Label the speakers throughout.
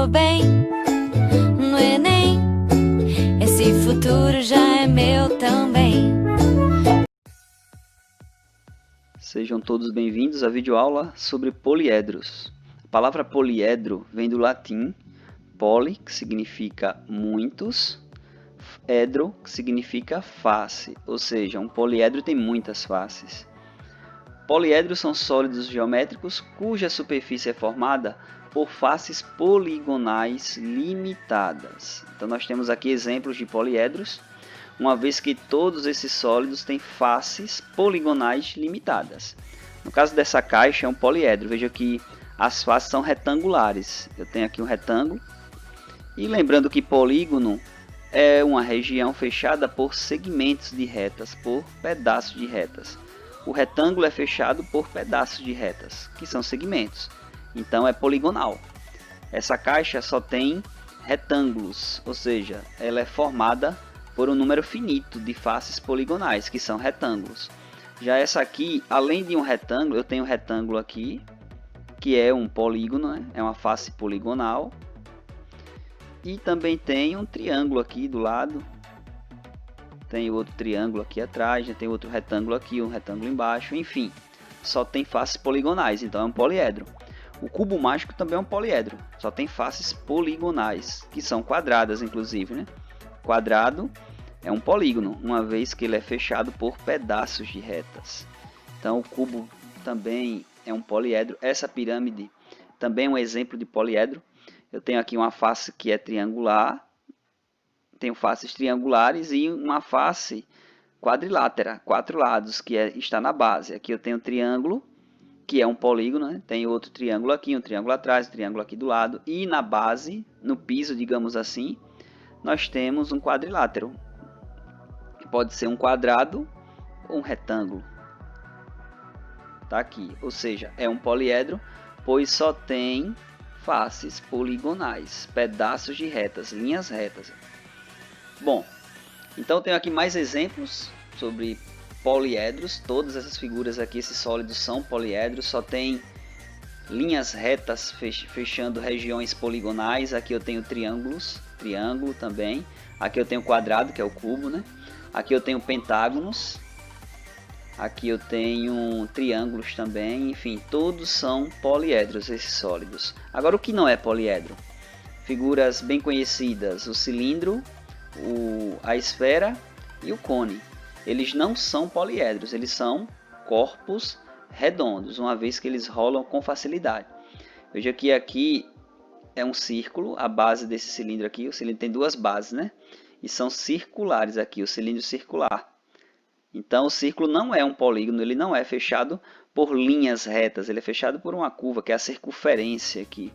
Speaker 1: tô bem no Enem. Esse futuro já é meu também.
Speaker 2: Sejam todos bem-vindos à videoaula sobre poliedros. A palavra poliedro vem do latim poli, que significa muitos, edro, que significa face, ou seja, um poliedro tem muitas faces. Poliedros são sólidos geométricos cuja superfície é formada por faces poligonais limitadas. Então nós temos aqui exemplos de poliedros, uma vez que todos esses sólidos têm faces poligonais limitadas. No caso dessa caixa é um poliedro, veja que as faces são retangulares. Eu tenho aqui um retângulo, e lembrando que polígono é uma região fechada por segmentos de retas, por pedaços de retas. O retângulo é fechado por pedaços de retas, que são segmentos. Então é poligonal. Essa caixa só tem retângulos, ou seja, ela é formada por um número finito de faces poligonais, que são retângulos. Já essa aqui, além de um retângulo, eu tenho um retângulo aqui, que é um polígono, né? É uma face poligonal. E também tem um triângulo aqui do lado. Tem outro triângulo aqui atrás, tem outro retângulo aqui, um retângulo embaixo, enfim. Só tem faces poligonais, então é um poliedro. O cubo mágico também é um poliedro, só tem faces poligonais, que são quadradas inclusive, né? Quadrado é um polígono, uma vez que ele é fechado por pedaços de retas. Então o cubo também é um poliedro. Essa pirâmide também é um exemplo de poliedro. Eu tenho aqui uma face que é triangular, tenho faces triangulares e uma face quadrilátera, 4 lados, que está na base. Aqui eu tenho um triângulo, que é um polígono, né? Tem outro triângulo aqui, um triângulo atrás, um triângulo aqui do lado. E na base, no piso, digamos assim, nós temos um quadrilátero. Pode ser um quadrado ou um retângulo. Tá aqui, ou seja, é um poliedro, pois só tem faces poligonais, pedaços de retas, linhas retas. Bom, então tenho aqui mais exemplos sobre poliedros. Todas essas figuras aqui, esses sólidos são poliedros, só tem linhas retas fechando regiões poligonais. Aqui eu tenho triângulos, triângulo também. Aqui eu tenho quadrado, que é o cubo, né? Aqui eu tenho pentágonos. Aqui eu tenho triângulos também, enfim, todos são poliedros esses sólidos. Agora o que não é poliedro? Figuras bem conhecidas, o cilindro, a esfera e o cone. Eles não são poliedros, eles são corpos redondos, uma vez que eles rolam com facilidade. Veja que aqui é um círculo, a base desse cilindro aqui, o cilindro tem duas bases, né? E são circulares aqui, o cilindro circular. Então o círculo não é um polígono, ele não é fechado por linhas retas, ele é fechado por uma curva, que é a circunferência aqui.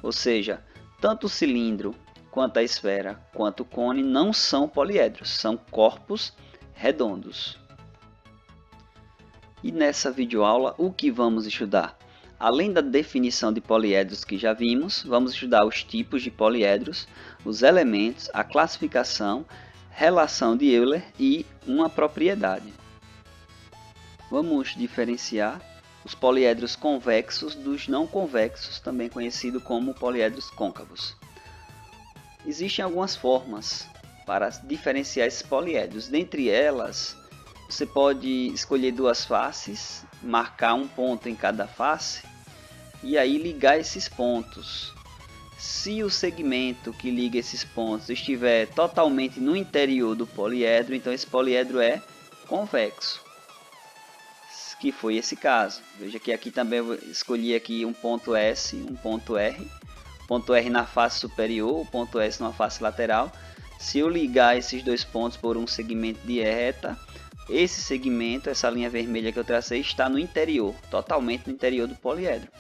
Speaker 2: Ou seja, tanto o cilindro quanto a esfera, quanto o cone não são poliedros, são corpos redondos. E nessa videoaula, o que vamos estudar? Além da definição de poliedros que já vimos, vamos estudar os tipos de poliedros, os elementos, a classificação, relação de Euler e uma propriedade. Vamos diferenciar os poliedros convexos dos não convexos, também conhecido como poliedros côncavos. Existem algumas formas para diferenciar esses poliedros. Dentre elas, você pode escolher duas faces, marcar um ponto em cada face e aí ligar esses pontos. Se o segmento que liga esses pontos estiver totalmente no interior do poliedro, então esse poliedro é convexo, que foi esse caso. Veja que aqui também eu escolhi aqui um ponto S, um ponto R. Ponto R na face superior, o ponto S na face lateral. Se eu ligar esses dois pontos por um segmento de reta, esse segmento, essa linha vermelha que eu tracei, está no interior, totalmente no interior do poliedro.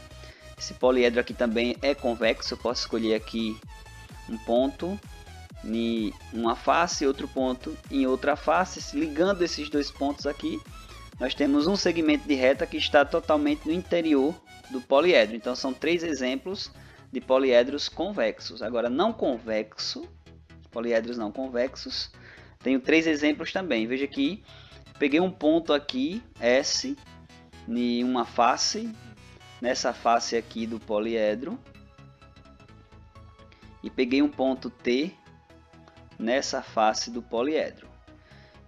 Speaker 2: Esse poliedro aqui também é convexo, eu posso escolher aqui um ponto em uma face e outro ponto em outra face. Ligando esses dois pontos aqui, nós temos um segmento de reta que está totalmente no interior do poliedro. Então são 3 exemplos de poliedros convexos. Agora não convexo, poliedros não convexos, tenho 3 exemplos também. Veja que peguei um ponto aqui, S, em uma face, nessa face aqui do poliedro, e peguei um ponto T nessa face do poliedro.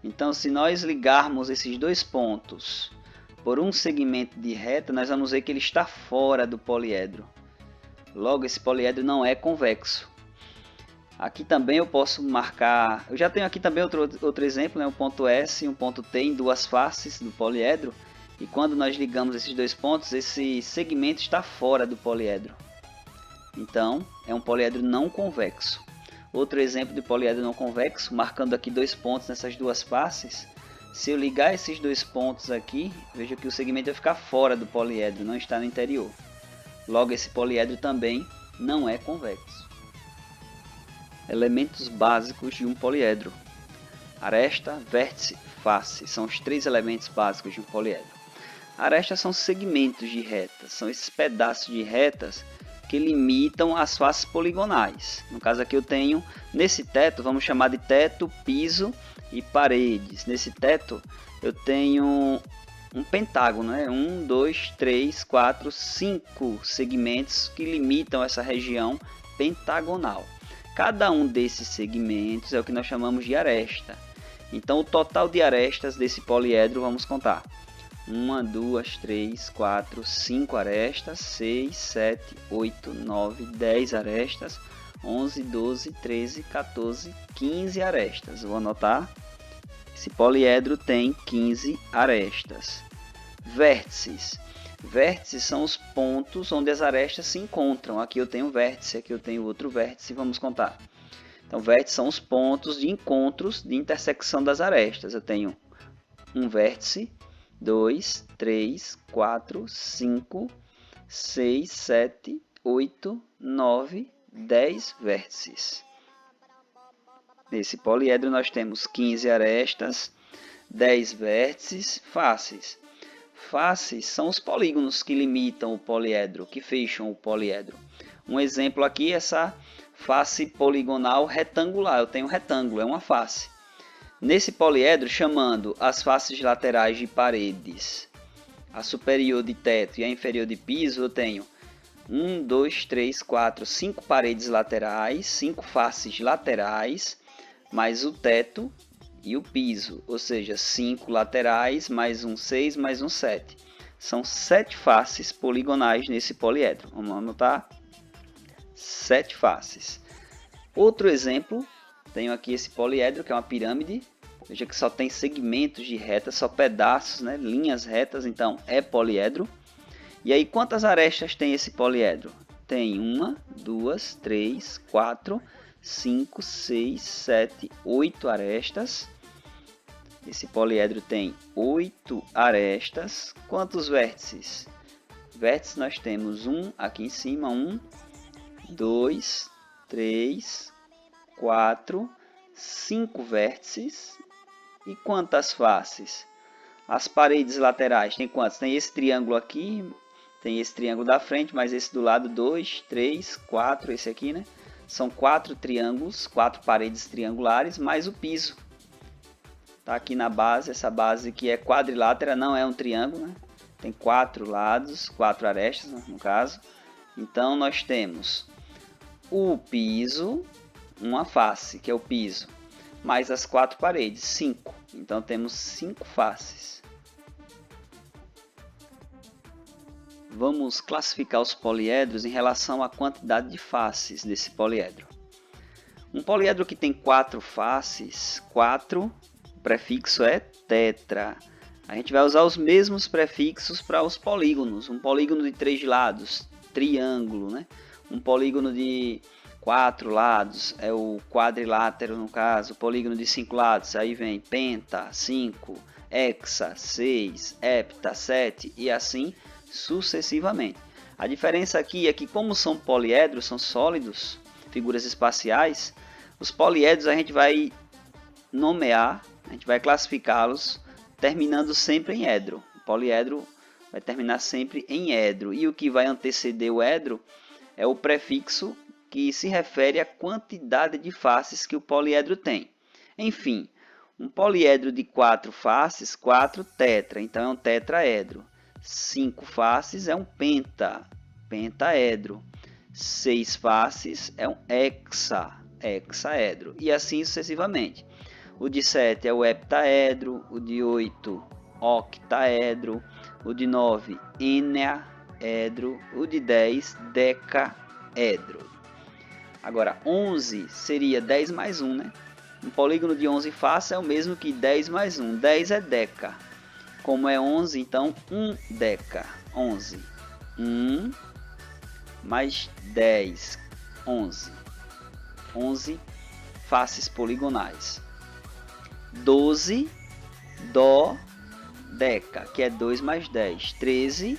Speaker 2: Então, se nós ligarmos esses dois pontos por um segmento de reta, nós vamos ver que ele está fora do poliedro. Logo, esse poliedro não é convexo. Aqui também eu posso marcar... Eu já tenho aqui também outro exemplo, né? Um ponto S e um ponto T em duas faces do poliedro. E quando nós ligamos esses dois pontos, esse segmento está fora do poliedro. Então, é um poliedro não convexo. Outro exemplo de poliedro não convexo, marcando aqui dois pontos nessas duas faces. Se eu ligar esses dois pontos aqui, veja que o segmento vai ficar fora do poliedro, não está no interior. Logo, esse poliedro também não é convexo. Elementos básicos de um poliedro: aresta, vértice, face. São os três elementos básicos de um poliedro. Arestas são segmentos de retas, são esses pedaços de retas que limitam as faces poligonais. No caso aqui eu tenho, nesse teto, vamos chamar de teto, piso e paredes. Nesse teto eu tenho um pentágono, né? 1, 2, 3, 4, 5 segmentos que limitam essa região pentagonal. Cada um desses segmentos é o que nós chamamos de aresta. Então o total de arestas desse poliedro vamos contar. 1, 2, 3, 4, 5 arestas, 6, 7, 8, 9, 10 arestas, 11, 12, 13, 14, 15 arestas. Vou anotar. Esse poliedro tem 15 arestas. Vértices. Vértices são os pontos onde as arestas se encontram. Aqui eu tenho um vértice, aqui eu tenho outro vértice, vamos contar. Então, vértices são os pontos de encontros, de intersecção das arestas. Eu tenho um vértice, 2, 3, 4, 5, 6, 7, 8, 9, 10 vértices. Nesse poliedro nós temos 15 arestas, 10 vértices, faces. Faces são os polígonos que limitam o poliedro, que fecham o poliedro. Um exemplo aqui é essa face poligonal retangular. Eu tenho um retângulo, é uma face. Nesse poliedro, chamando as faces laterais de paredes, a superior de teto e a inferior de piso, eu tenho 1, 2, 3, 4, 5 paredes laterais, 5 faces laterais, mais o teto e o piso, ou seja, 5 laterais, mais um 6, mais um 7. São 7 faces poligonais nesse poliedro. Vamos anotar? 7 faces. Outro exemplo, tenho aqui esse poliedro, que é uma pirâmide. Veja que só tem segmentos de retas, só pedaços, né? Linhas retas, então é poliedro. E aí, quantas arestas tem esse poliedro? Tem 1, 2, 3, 4, 5, 6, 7, 8 arestas. Esse poliedro tem 8 arestas. Quantos vértices? Vértices nós temos um aqui em cima, 1, 2, 3, 4, 5 vértices. E quantas faces? As paredes laterais tem quantas? Tem esse triângulo aqui, tem esse triângulo da frente, mais esse do lado, 2, 3, 4, esse aqui, né? São 4 triângulos, 4 paredes triangulares, mais o piso. Tá aqui na base, essa base que é quadrilátera, não é um triângulo, né? Tem 4 lados, 4 arestas, no caso. Então, nós temos o piso, uma face, que é o piso, mais as 4 paredes, 5. Então, temos 5 faces. Vamos classificar os poliedros em relação à quantidade de faces desse poliedro. Um poliedro que tem 4 faces, 4, o prefixo é tetra. A gente vai usar os mesmos prefixos para os polígonos. Um polígono de 3 lados, triângulo, né? Um polígono de 4 lados é o quadrilátero, no caso. Polígono de 5 lados, aí vem penta, 5, hexa, 6, hepta, 7 e assim sucessivamente. A diferença aqui é que, como são poliedros, são sólidos, figuras espaciais, os poliedros a gente vai nomear, a gente vai classificá-los terminando sempre em edro. O poliedro vai terminar sempre em edro. E o que vai anteceder o edro é o prefixo que se refere à quantidade de faces que o poliedro tem. Enfim, um poliedro de 4 faces, 4 tetra, então é um tetraedro. 5 faces é um penta, pentaedro. 6 faces é um hexaedro, e assim sucessivamente. O de 7 é o heptaedro, o de 8, octaedro, o de 9, enaedro, o de 10, decaedro. Agora, 11 seria 10 mais 1, né? Um polígono de 11 faces é o mesmo que 10 mais 1. 10 é deca. Como é 11, então 1 deca. 11. 1 mais 10. 11. 11 faces poligonais. 12 dodeca, que é 2 mais 10. 13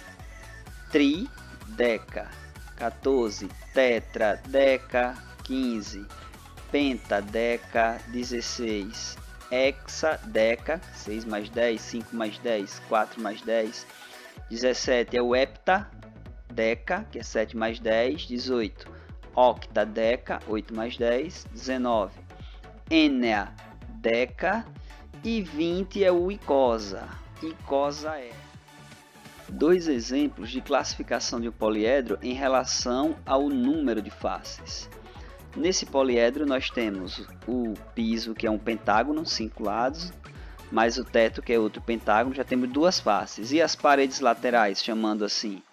Speaker 2: trideca. 14 tetradeca. 15 pentadeca. 16 hexadeca, 6 mais 10, 5 mais 10, 4 mais 10. 17 é o heptadeca, que é 7 mais 10. 18 octadeca, 8 mais 10. 19 enadeca. E 20 é o icosa. Icosaedro. Dois exemplos de classificação de um poliedro em relação ao número de faces. Nesse poliedro nós temos o piso, que é um pentágono, 5 lados, mais o teto, que é outro pentágono, já temos 2 faces. E as paredes laterais, chamando assim,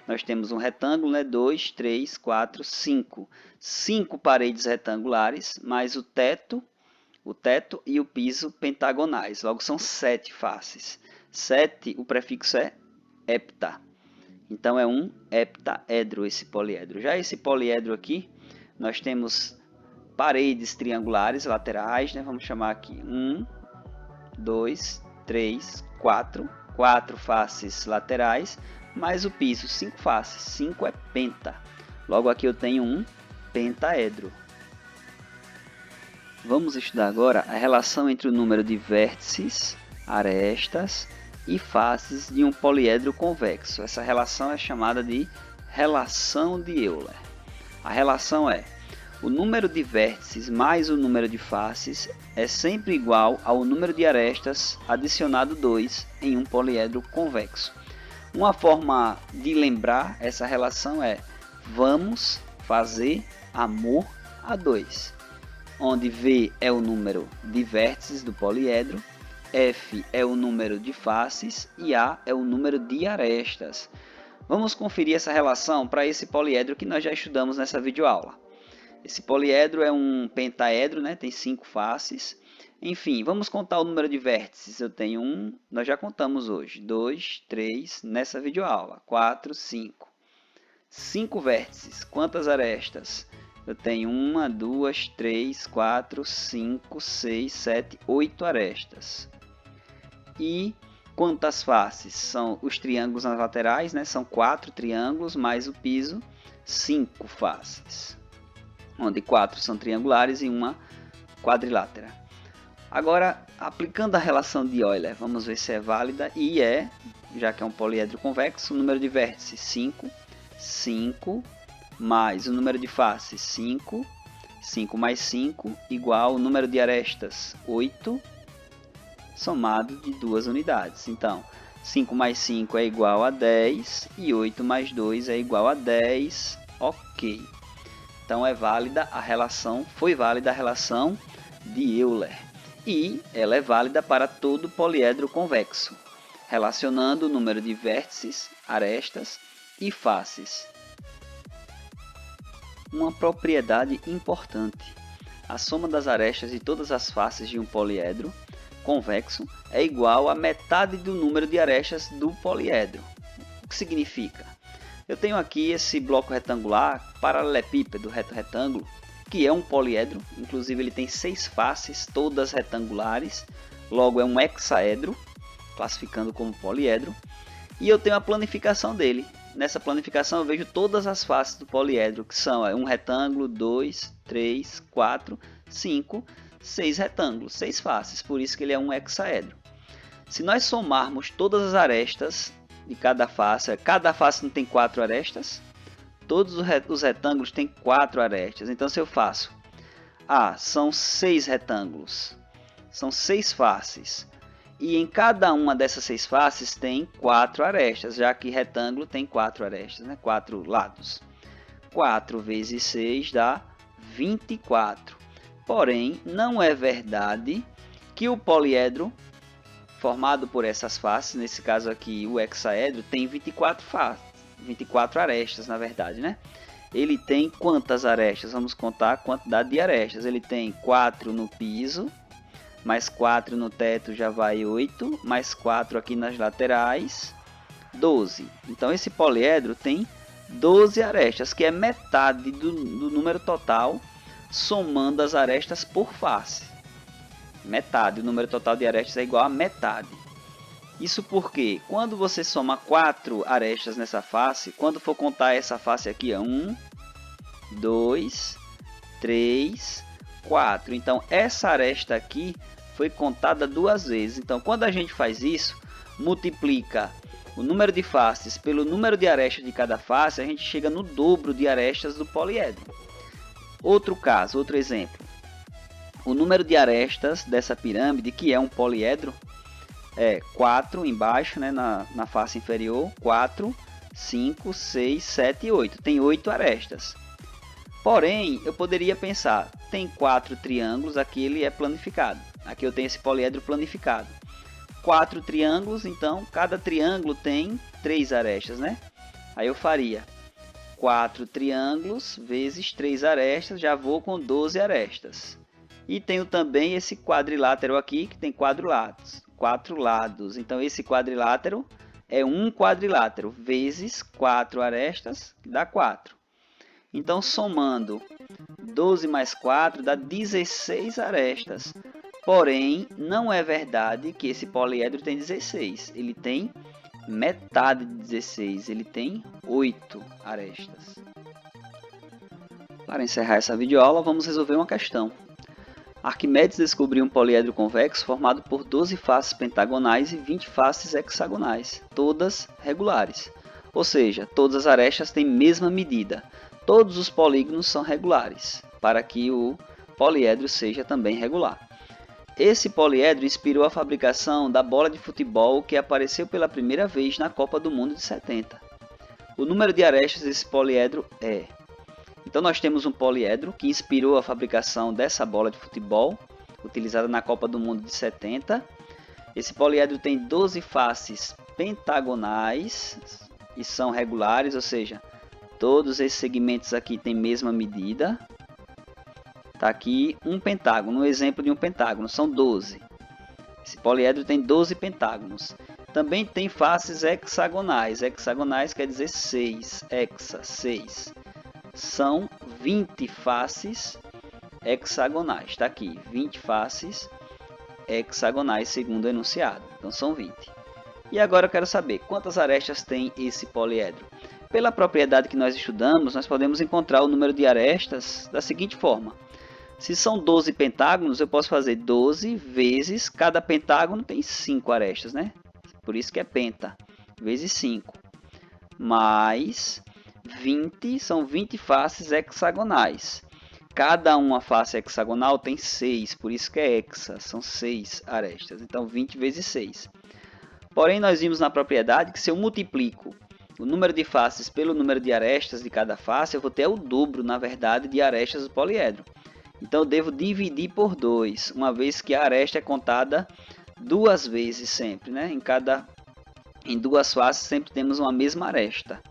Speaker 2: nós temos um retângulo, né? 2, 3, 4, 5. 5 paredes retangulares, mais o teto e o piso pentagonais. Logo são 7 faces. 7, o prefixo é hepta. Então é um heptaedro esse poliedro. Já esse poliedro aqui, nós temos paredes triangulares laterais, né? Vamos chamar aqui 1, 2, 3, 4. 4 faces laterais, mais o piso, 5 faces. 5 é penta. Logo aqui eu tenho um pentaedro. Vamos estudar agora a relação entre o número de vértices, arestas e faces de um poliedro convexo. Essa relação é chamada de relação de Euler. A relação é: o número de vértices mais o número de faces é sempre igual ao número de arestas adicionado 2 em um poliedro convexo. Uma forma de lembrar essa relação é: vamos fazer amor a 2. Onde V é o número de vértices do poliedro, F é o número de faces e A é o número de arestas. Vamos conferir essa relação para esse poliedro que nós já estudamos nessa videoaula. Esse poliedro é um pentaedro, né? Tem 5 faces. Enfim, vamos contar o número de vértices. Eu tenho 1, nós já contamos hoje. 2, 3, nessa videoaula. 4, 5. 5 vértices. Quantas arestas? Eu tenho 1, 2, 3, 4, 5, 6, 7, 8 arestas. E quantas faces? São os triângulos nas laterais, né? São 4 triângulos, mais o piso, 5 faces. Onde 4 são triangulares e uma quadrilátera. Agora, aplicando a relação de Euler, vamos ver se é válida. E é, já que é um poliedro convexo, o número de vértices 5, 5, mais o número de faces 5, 5 mais 5, igual o número de arestas 8, somado de 2 unidades. Então, 5 mais 5 é igual a 10 e 8 mais 2 é igual a 10. Ok. Então é válida a relação, foi válida a relação de Euler. E ela é válida para todo poliedro convexo, relacionando o número de vértices, arestas e faces. Uma propriedade importante: a soma das arestas de todas as faces de um poliedro convexo é igual a metade do número de arestas do poliedro. O que significa? Eu tenho aqui esse bloco retangular, paralelepípedo, reto-retângulo, que é um poliedro, inclusive ele tem 6 faces, todas retangulares, logo é um hexaedro, classificando como poliedro, e eu tenho a planificação dele. Nessa planificação eu vejo todas as faces do poliedro, que são um retângulo, 2, 3, 4, 5, 6 retângulos, 6 faces, por isso que ele é um hexaedro. Se nós somarmos todas as arestas de cada face não tem 4 arestas, todos os retângulos têm 4 arestas. Então se eu faço, são 6 retângulos, são 6 faces, e em cada uma dessas 6 faces tem 4 arestas, já que retângulo tem 4 arestas, né? 4 lados. 4 vezes 6 dá 24. Porém, não é verdade que o poliedro formado por essas faces, nesse caso aqui o hexaedro, tem 24 faces, 24 arestas na verdade, né? Ele tem quantas arestas? Vamos contar a quantidade de arestas. Ele tem 4 no piso, mais 4 no teto já vai 8, mais 4 aqui nas laterais, 12. Então esse poliedro tem 12 arestas, que é metade do número total, somando as arestas por face. Metade, o número total de arestas é igual a metade. Isso porque quando você soma 4 arestas nessa face, quando for contar essa face aqui, é 1, 2, 3, 4. Então essa aresta aqui foi contada 2 vezes. Então quando a gente faz isso, multiplica o número de faces pelo número de arestas de cada face, a gente chega no dobro de arestas do poliedro. Outro caso, outro exemplo. O número de arestas dessa pirâmide, que é um poliedro, é 4 embaixo, né, na face inferior, 4, 5, 6, 7 e 8. Tem 8 arestas. Porém, eu poderia pensar, tem 4 triângulos, aqui ele é planificado. Aqui eu tenho esse poliedro planificado. 4 triângulos, então cada triângulo tem 3 arestas, né? Aí eu faria 4 triângulos vezes 3 arestas, já vou com 12 arestas. E tenho também esse quadrilátero aqui, que tem 4 lados. Então esse quadrilátero é um quadrilátero vezes 4 arestas, que dá 4. Então somando 12 mais 4 dá 16 arestas. Porém, não é verdade que esse poliedro tem 16. Ele tem metade de 16. Ele tem 8 arestas. Para encerrar essa videoaula, vamos resolver uma questão. Arquimedes descobriu um poliedro convexo formado por 12 faces pentagonais e 20 faces hexagonais, todas regulares. Ou seja, todas as arestas têm mesma medida. Todos os polígonos são regulares, para que o poliedro seja também regular. Esse poliedro inspirou a fabricação da bola de futebol que apareceu pela primeira vez na Copa do Mundo de 70. O número de arestas desse poliedro é... Então nós temos um poliedro que inspirou a fabricação dessa bola de futebol, utilizada na Copa do Mundo de 70. Esse poliedro tem 12 faces pentagonais e são regulares, ou seja, todos esses segmentos aqui têm mesma medida. Está aqui um pentágono, um exemplo de um pentágono, são 12. Esse poliedro tem 12 pentágonos. Também tem faces hexagonais. Hexagonais quer dizer 6, hexa, 6. São 20 faces hexagonais. Está aqui, 20 faces hexagonais segundo o enunciado. Então são 20. E agora eu quero saber quantas arestas tem esse poliedro. Pela propriedade que nós estudamos, nós podemos encontrar o número de arestas da seguinte forma. Se são 12 pentágonos, eu posso fazer 12 vezes, cada pentágono tem 5 arestas, né? Por isso que é penta, vezes 5. Mais 20, são 20 faces hexagonais. Cada uma face hexagonal tem 6, por isso que é hexa, são 6 arestas. Então 20 vezes 6. Porém, nós vimos na propriedade que se eu multiplico o número de faces pelo número de arestas de cada face, eu vou ter o dobro, na verdade, de arestas do poliedro. Então eu devo dividir por 2, uma vez que a aresta é contada 2 vezes sempre, né? Em 2 faces sempre temos uma mesma aresta.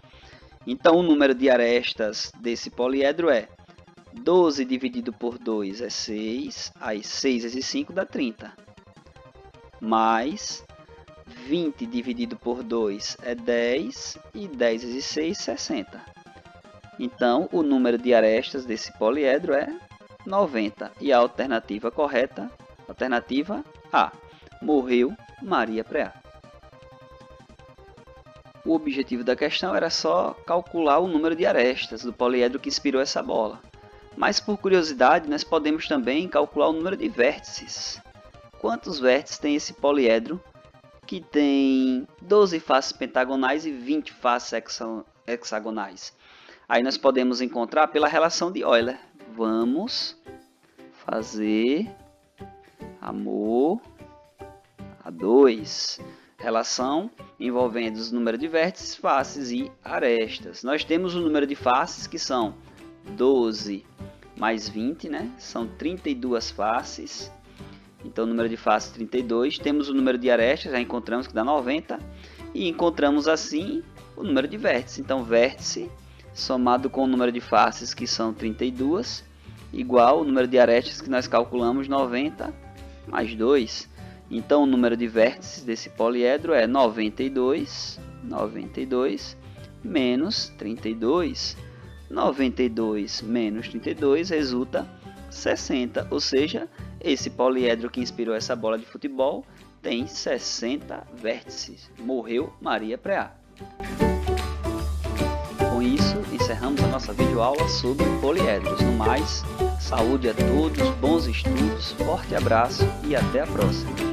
Speaker 2: Então o número de arestas desse poliedro é 12 dividido por 2 é 6, aí 6 vezes 5 dá 30. Mais 20 dividido por 2 é 10 e 10 vezes 6, 60. Então o número de arestas desse poliedro é 90. E a alternativa correta, alternativa A. Morreu Maria Preá. O objetivo da questão era só calcular o número de arestas do poliedro que inspirou essa bola. Mas por curiosidade, nós podemos também calcular o número de vértices. Quantos vértices tem esse poliedro que tem 12 faces pentagonais e 20 faces hexagonais? Aí nós podemos encontrar pela relação de Euler. Vamos fazer amor a 2. relação envolvendo os números de vértices, faces e arestas. Nós temos o número de faces, que são 12 mais 20, né? São 32 faces. Então, o número de faces 32. Temos o número de arestas, já encontramos que dá 90. E encontramos assim o número de vértices. Então, vértice somado com o número de faces, que são 32, igual o número de arestas que nós calculamos, 90 mais 2. Então, o número de vértices desse poliedro é 92 menos 32. 92 menos 32 resulta 60, ou seja, esse poliedro que inspirou essa bola de futebol tem 60 vértices. Morreu Maria Preá. Com isso, encerramos a nossa videoaula sobre poliedros. No mais, saúde a todos, bons estudos, forte abraço e até a próxima.